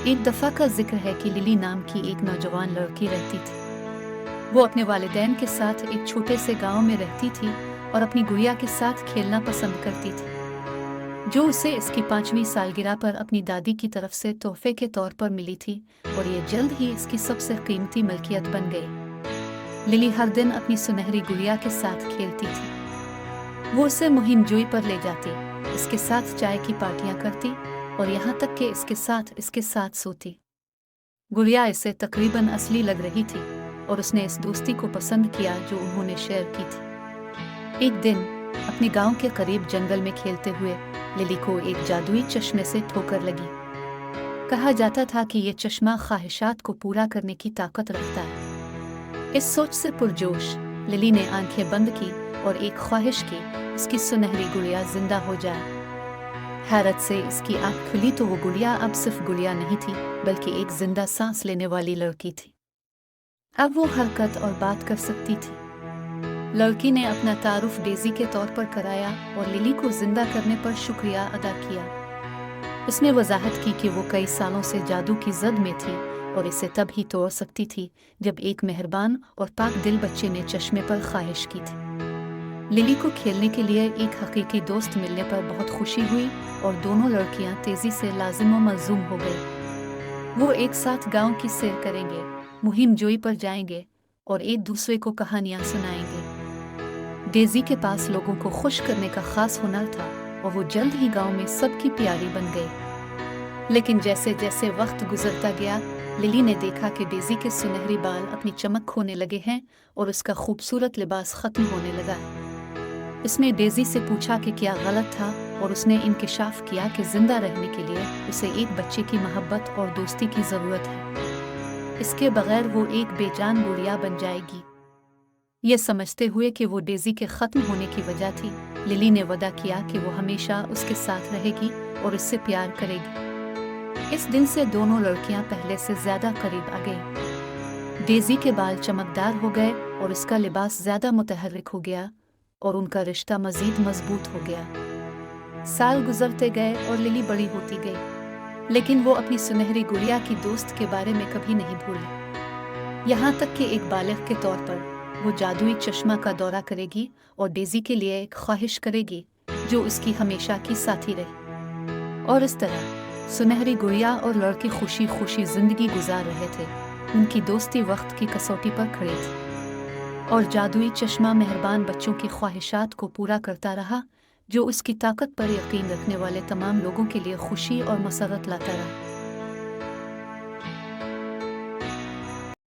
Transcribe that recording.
एक दफ़ा का जिक्र है कि लिली नाम की एक नौजवान लड़की रहती थी। वो अपने वालिदैन के साथ एक छोटे से गांव में रहती थी और अपनी गुड़िया के साथ खेलना पसंद करती थी, जो उसे इसकी 5वीं सालगिरह पर अपनी दादी की तरफ से तोहफे के तौर पर मिली थी, और ये जल्द ही इसकी सबसे कीमती मलकियत बन गई। लिली हर दिन अपनी सुनहरी गुड़िया के साथ खेलती थी। वो उसे मुहिम जोई पर ले जाती, इसके साथ चाय की पार्टियां करती और यहाँ तक कि इसके साथ सोती। गुड़िया इसे तकरीबन असली लग रही थी और उसने इस दोस्ती को पसंद किया जो उन्होंने शेयर की थी। एक दिन अपने गांव के करीब जंगल में खेलते हुए लिली को एक जादुई चश्मे से ठोकर लगी। कहा जाता था कि ये चश्मा ख्वाहिशात को पूरा करने की ताकत रखता है। इस सोच से पुरजोश लिली ने आंखें बंद की और एक ख्वाहिश की, उसकी सुनहरी गुड़िया जिंदा हो जाए। हैरत से इसकी आंख खुली तो वो गुड़िया अब सिर्फ गुड़िया नहीं थी, बल्कि एक जिंदा सांस लेने वाली लड़की थी। अब वो हरकत और बात कर सकती थी। लड़की ने अपना तारुफ डेज़ी के तौर पर कराया और लिली को जिंदा करने पर शुक्रिया अदा किया। उसने वजाहत की कि वो कई सालों से जादू की जद में थी और इसे तब ही तोड़ सकती थी जब एक मेहरबान और पाक दिल बच्चे ने चश्मे पर ख्वाहिश की थी। लिली को खेलने के लिए एक हकीकी दोस्त मिलने पर बहुत खुशी हुई और दोनों लड़कियां तेजी से लाजिम व मलजूम हो गई। वो एक साथ गांव की सैर करेंगे, मुहिम जोई पर जाएंगे और एक दूसरे को कहानियां सुनाएंगे। डेज़ी के पास लोगों को खुश करने का खास हुनर था और वो जल्द ही गांव में सबकी प्यारी बन गई। लेकिन जैसे जैसे वक्त गुजरता गया, लिली ने देखा कि डेज़ी के सुनहरी बाल अपनी चमक खोने लगे हैं और उसका खूबसूरत लिबास खत्म होने लगा है। उसने डेज़ी से पूछा कि क्या गलत था और उसने इंकिशाफ किया कि जिंदा रहने के लिए उसे एक बच्चे की मोहब्बत और दोस्ती की ज़रूरत है। इसके बगैर वो एक बेजान गुड़िया बन जाएगी। ये समझते हुए कि वो डेज़ी के ख़त्म होने की वजह थी, लिली ने वादा किया कि वो हमेशा उसके साथ रहेगी और उससे प्यार करेगी। इस दिन से दोनों लड़कियां पहले से ज़्यादा करीब आ गईं। डेज़ी के बाल चमकदार हो गए और उसका लिबास ज़्यादा मुतहर्रिक हो गया और उनका रिश्ता मज़ीद मजबूत हो गया। साल गुजरते गए और लिली बड़ी होती गई, लेकिन वो अपनी सुनहरी गुड़िया की दोस्त के बारे में कभी नहीं भूली। यहाँ तक कि एक बालिग के तौर पर वो जादुई चश्मा का दौरा करेगी और डेज़ी के लिए एक ख्वाहिश करेगी जो उसकी हमेशा की साथी रहे। और इस तरह सुनहरी गुड़िया और लड़के खुशी खुशी जिंदगी गुजार रहे थे। उनकी दोस्ती वक्त की कसौटी पर खड़ी थी और जादुई चश्मा मेहरबान बच्चों की ख्वाहिशात को पूरा करता रहा, जो उसकी ताकत पर यकीन रखने वाले तमाम लोगों के लिए खुशी और मसरत लाता रहा।